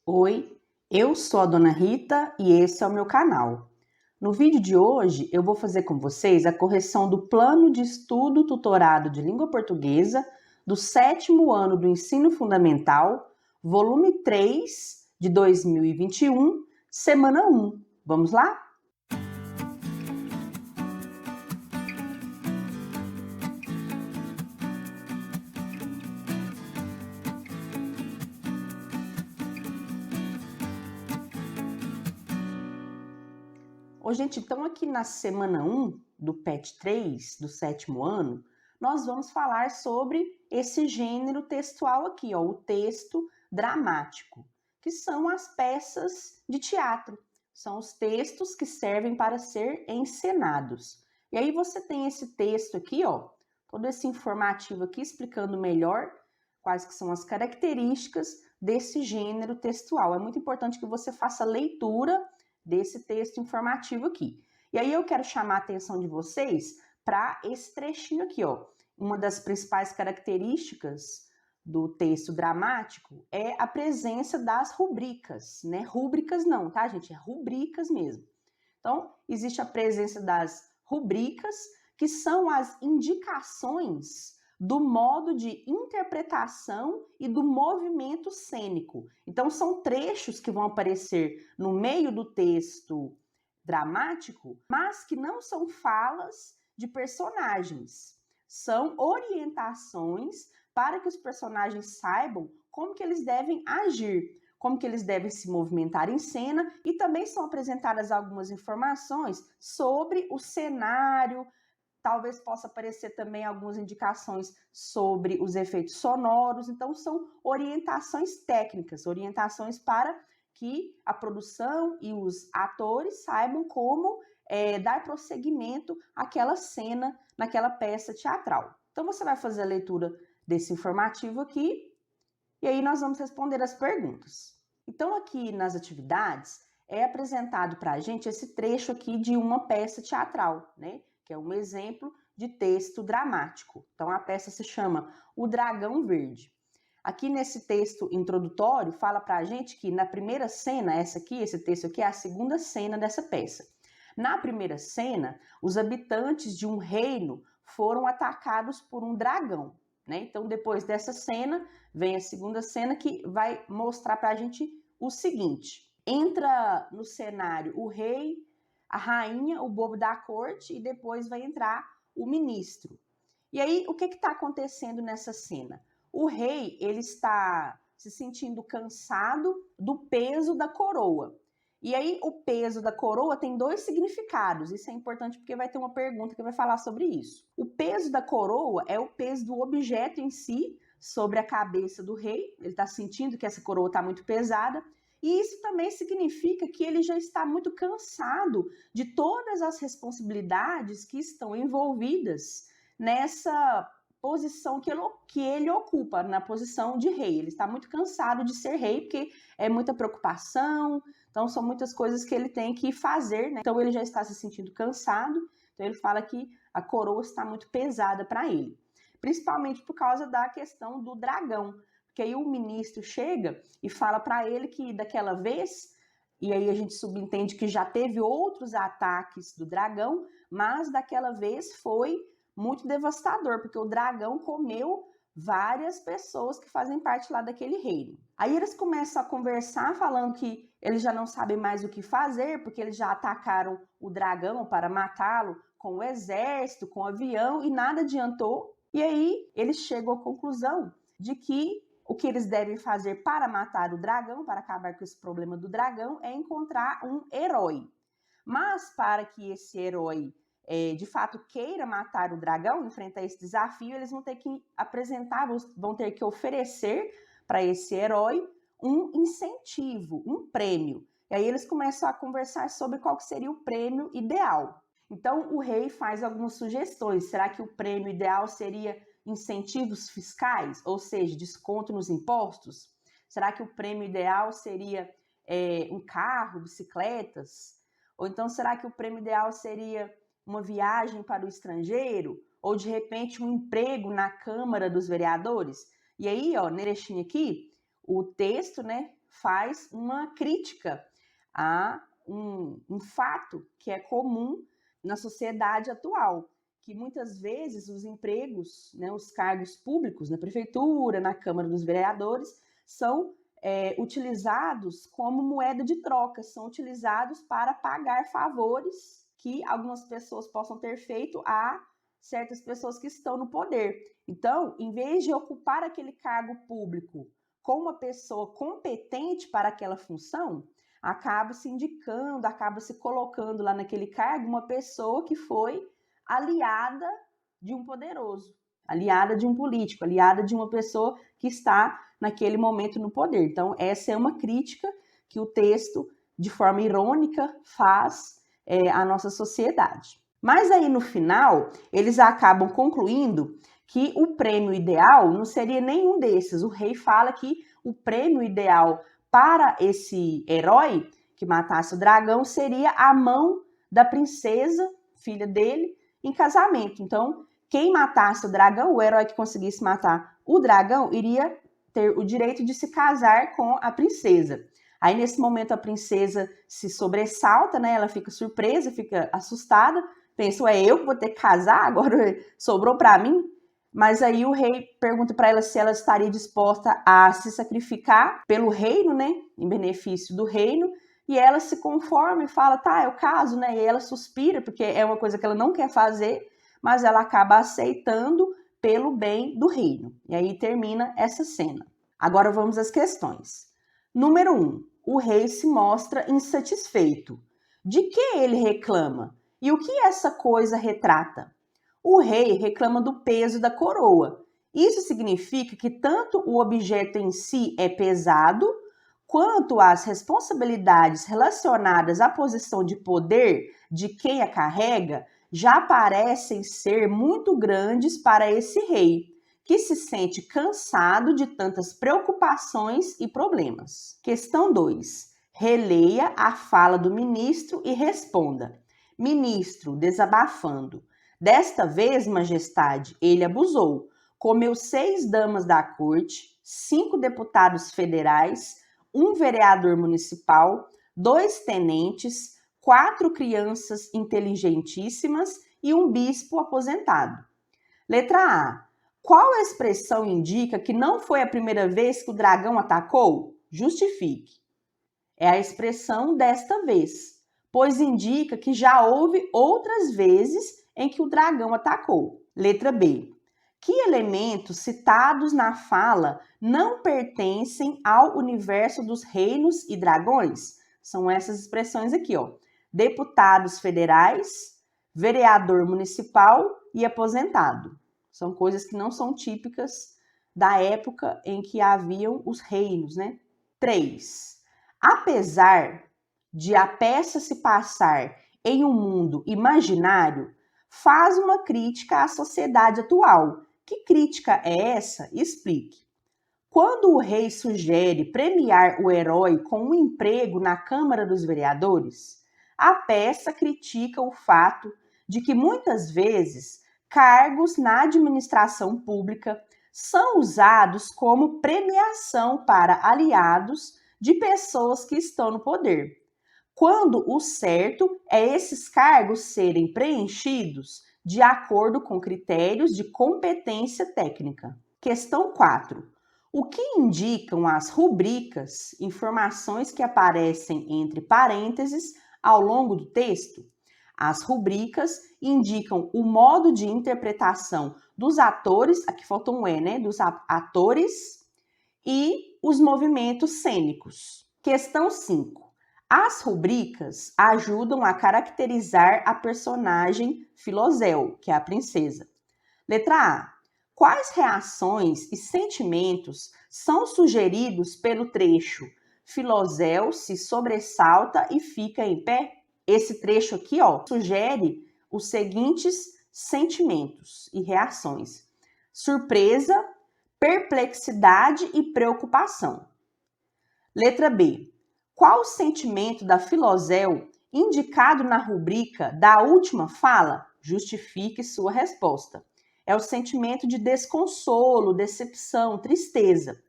Oi, eu sou a Dona Rita e esse é o meu canal. No vídeo de hoje eu vou fazer com vocês a correção do plano de estudo tutorado de língua portuguesa do 7º ano do ensino fundamental, volume 3 de 2021, semana 1. Vamos lá? Ô, gente, então aqui na semana 1 do PET 3 do 7º ano, nós vamos falar sobre esse gênero textual aqui, ó, o texto dramático, que são as peças de teatro. São os textos que servem para ser encenados. E aí você tem esse texto aqui, ó, todo esse informativo aqui explicando melhor quais que são as características desse gênero textual. É muito importante que você faça leitura desse texto informativo aqui. E aí eu quero chamar a atenção de vocês para esse trechinho aqui, ó. Uma das principais características do texto dramático é a presença das rubricas, né? Rúbricas não, tá, gente? É rubricas mesmo. Então, existe a presença das rubricas, que são as indicações do modo de interpretação e do movimento cênico. Então, são trechos que vão aparecer no meio do texto dramático, mas que não são falas de personagens. São orientações para que os personagens saibam como que eles devem agir, como que eles devem se movimentar em cena, e também são apresentadas algumas informações sobre o cenário. Talvez possa aparecer também algumas indicações sobre os efeitos sonoros. Então, são orientações técnicas, orientações para que a produção e os atores saibam como dar prosseguimento àquela cena, naquela peça teatral. Então, você vai fazer a leitura desse informativo aqui, e aí nós vamos responder as perguntas. Então, aqui nas atividades, é apresentado para a gente esse trecho aqui de uma peça teatral, né? Que é um exemplo de texto dramático. Então, a peça se chama O Dragão Verde. Aqui nesse texto introdutório, fala para a gente que na primeira cena, esse texto aqui é a segunda cena dessa peça. Na primeira cena, os habitantes de um reino foram atacados por um dragão, né? Então, depois dessa cena, vem a segunda cena que vai mostrar para a gente o seguinte: entra no cenário o rei, a rainha, o bobo da corte, e depois vai entrar o ministro. E aí, o que está acontecendo nessa cena? O rei, ele está se sentindo cansado do peso da coroa. E aí, o peso da coroa tem dois significados. Isso é importante porque vai ter uma pergunta que vai falar sobre isso. O peso da coroa é o peso do objeto em si sobre a cabeça do rei. Ele está sentindo que essa coroa está muito pesada. E isso também significa que ele já está muito cansado de todas as responsabilidades que estão envolvidas nessa posição que ele ocupa, na posição de rei. Ele está muito cansado de ser rei, porque é muita preocupação, então são muitas coisas que ele tem que fazer, né? Então ele já está se sentindo cansado, então ele fala que a coroa está muito pesada para ele. Principalmente por causa da questão do dragão, porque aí o ministro chega e fala para ele que daquela vez, e aí a gente subentende que já teve outros ataques do dragão, mas daquela vez foi muito devastador, porque o dragão comeu várias pessoas que fazem parte lá daquele reino. Aí eles começam a conversar, falando que eles já não sabem mais o que fazer, porque eles já atacaram o dragão para matá-lo com o exército, com o avião, e nada adiantou. E aí eles chegam à conclusão de que o que eles devem fazer para matar o dragão, para acabar com esse problema do dragão, é encontrar um herói. Mas para que esse herói de fato queira matar o dragão, enfrentar esse desafio, eles vão ter que apresentar, vão ter que oferecer para esse herói um incentivo, um prêmio. E aí eles começam a conversar sobre qual seria o prêmio ideal. Então o rei faz algumas sugestões. Será que o prêmio ideal seria incentivos fiscais, ou seja, desconto nos impostos? Será que o prêmio ideal seria um carro, bicicletas? Ou então será que o prêmio ideal seria uma viagem para o estrangeiro? Ou de repente um emprego na Câmara dos Vereadores? E aí, ó, nesse aqui, o texto, né, faz uma crítica a um fato que é comum na sociedade atual, que muitas vezes os empregos, né, os cargos públicos na prefeitura, na Câmara dos Vereadores, são utilizados como moeda de troca, são utilizados para pagar favores que algumas pessoas possam ter feito a certas pessoas que estão no poder. Então, em vez de ocupar aquele cargo público com uma pessoa competente para aquela função, acaba se indicando, acaba se colocando lá naquele cargo uma pessoa que foi aliada de um poderoso, aliada de um político, aliada de uma pessoa que está naquele momento no poder. Então, essa é uma crítica que o texto, de forma irônica, faz à nossa sociedade. Mas aí, no final, eles acabam concluindo que o prêmio ideal não seria nenhum desses. O rei fala que o prêmio ideal para esse herói que matasse o dragão seria a mão da princesa, filha dele, em casamento. Então, quem matasse o dragão, o herói que conseguisse matar o dragão, iria ter o direito de se casar com a princesa. Aí, nesse momento, a princesa se sobressalta, né? Ela fica surpresa, fica assustada, pensa, é eu que vou ter que casar? Agora sobrou para mim? Mas aí o rei pergunta para ela se ela estaria disposta a se sacrificar pelo reino, né? Em benefício do reino. E ela se conforma e fala, tá, eu caso, né? E ela suspira, porque é uma coisa que ela não quer fazer, mas ela acaba aceitando pelo bem do reino. E aí termina essa cena. Agora vamos às questões. Número 1. O rei se mostra insatisfeito. De que ele reclama? E o que essa coisa retrata? O rei reclama do peso da coroa. Isso significa que tanto o objeto em si é pesado, quanto as responsabilidades relacionadas à posição de poder de quem a carrega já parecem ser muito grandes para esse rei, que se sente cansado de tantas preocupações e problemas. Questão 2. Releia a fala do ministro e responda. Ministro, desabafando. Desta vez, majestade, ele abusou. Comeu 6 damas da corte, 5 deputados federais, 1 vereador municipal, 2 tenentes, 4 crianças inteligentíssimas e 1 bispo aposentado. Letra A. Qual expressão indica que não foi a primeira vez que o dragão atacou? Justifique. É a expressão desta vez, pois indica que já houve outras vezes em que o dragão atacou. Letra B. Que elementos citados na fala não pertencem ao universo dos reinos e dragões? São essas expressões aqui, ó. Deputados federais, vereador municipal e aposentado. São coisas que não são típicas da época em que haviam os reinos, né? 3. Apesar de a peça se passar em um mundo imaginário, faz uma crítica à sociedade atual. Que crítica é essa? Explique. Quando o rei sugere premiar o herói com um emprego na Câmara dos Vereadores, a peça critica o fato de que muitas vezes cargos na administração pública são usados como premiação para aliados de pessoas que estão no poder, quando o certo é esses cargos serem preenchidos de acordo com critérios de competência técnica. Questão 4. O que indicam as rubricas, informações que aparecem entre parênteses ao longo do texto? As rubricas indicam o modo de interpretação dos atores, aqui falta um E, né? Dos atores e os movimentos cênicos. Questão 5. As rubricas ajudam a caracterizar a personagem Filozel, que é a princesa. Letra A. Quais reações e sentimentos são sugeridos pelo trecho Filozel se sobressalta e fica em pé? Esse trecho aqui, ó, sugere os seguintes sentimentos e reações: surpresa, perplexidade e preocupação. Letra B. Qual o sentimento da Filozel indicado na rubrica da última fala? Justifique sua resposta. É o sentimento de desconsolo, decepção, tristeza.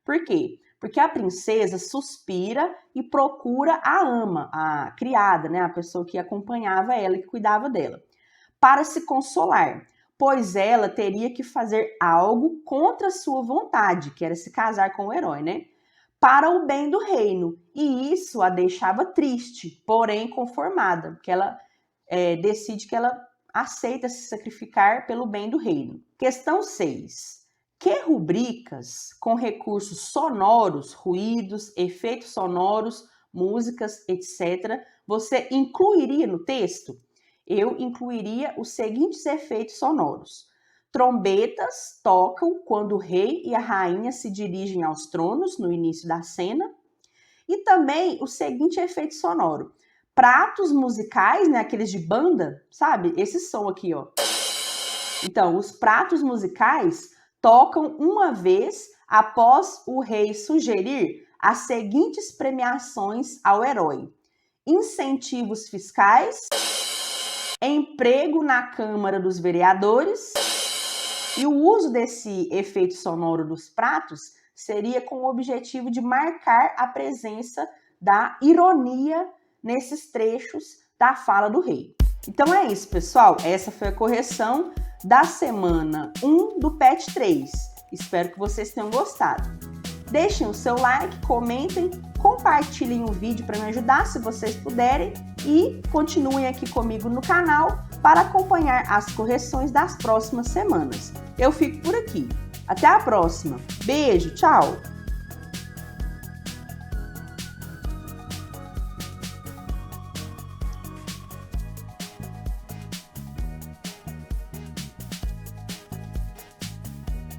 Por quê? Porque a princesa suspira e procura a ama, a criada, né, a pessoa que acompanhava ela, que cuidava dela, para se consolar, pois ela teria que fazer algo contra sua vontade, que era se casar com o herói, né? Para o bem do reino. E isso a deixava triste, porém conformada, porque ela decide que ela aceita se sacrificar pelo bem do reino. Questão 6. Que rubricas com recursos sonoros, ruídos, efeitos sonoros, músicas, etc., você incluiria no texto? Eu incluiria os seguintes efeitos sonoros. Trombetas tocam quando o rei e a rainha se dirigem aos tronos no início da cena. E também o seguinte efeito sonoro. Pratos musicais, né, aqueles de banda, sabe? Esse som aqui, ó. Então, os pratos musicais tocam uma vez após o rei sugerir as seguintes premiações ao herói: incentivos fiscais, emprego na Câmara dos Vereadores, e o uso desse efeito sonoro dos pratos seria com o objetivo de marcar a presença da ironia nesses trechos da fala do rei. Então é isso, pessoal. Essa foi a correção da semana 1 do PET 3. Espero que vocês tenham gostado. Deixem o seu like, comentem, compartilhem o vídeo para me ajudar, se vocês puderem, e continuem aqui comigo no canal para acompanhar as correções das próximas semanas. Eu fico por aqui. Até a próxima. Beijo, tchau!